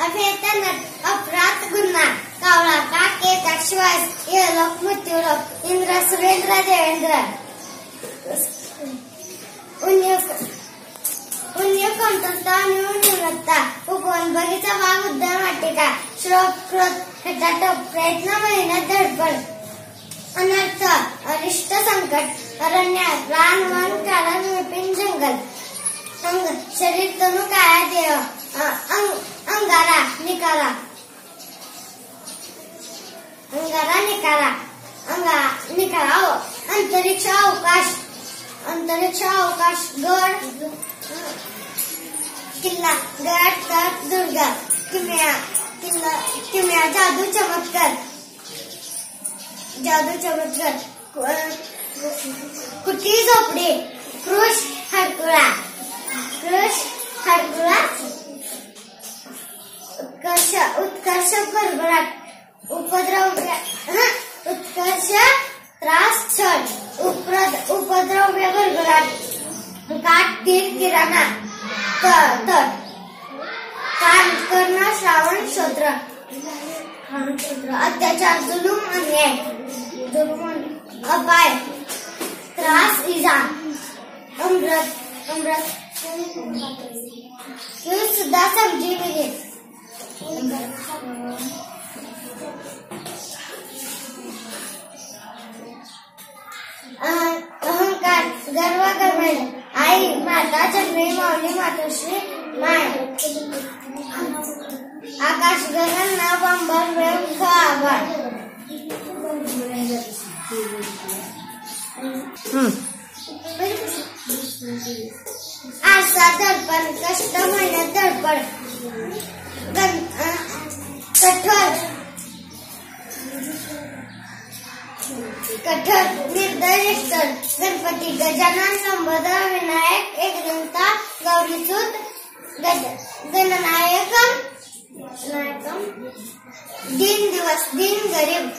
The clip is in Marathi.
अभेद्य नट अपराध गुन्हा कावळा काक एकाच श्वास यलोक मृत्यूलोक इंद्र सुरेंद्र देवेंद्र पुण्य कोणता न्यूनता उपवन बगीचा वाघ उद्यान वाटिका श्लोक क्रोध खटाटोप प्रयत्न मेहनत धडपड अनर्थ अरिष्ट संकट अरण्य रान वन कारण विपिन जंगल अंग शरीर तनु काया देह अंगारा निकाला अंतरिक्ष अवकाश गड किल्ला गड तट दुर्ग किम्या जादू चमत्कार कुटी झोपडी कृष हडकुळा उत्कर्ष भरभराट उत्कर्ष त्रास छळ उपद्रव्य भरभराट काट तीर किराणा तट कान कर्ण श्रावण शोत्र अत्याचार जुलूम अन्याय अपाय त्रास इजा अमृत सुद्धा संजीवनी अहंकार गर्व गमेल आई माता चंद्री माऊली मातोश्री माय आकाश गगन नाव अंबर वेळ आभाळ आशा दडपण कष्ट मेहनत धडपड कठोर निर्दय निष्ठर गणपती गजानन संबोधन विनायक एकदंता गौरीसूत गणनायकम दिन दिवस दिन गरीब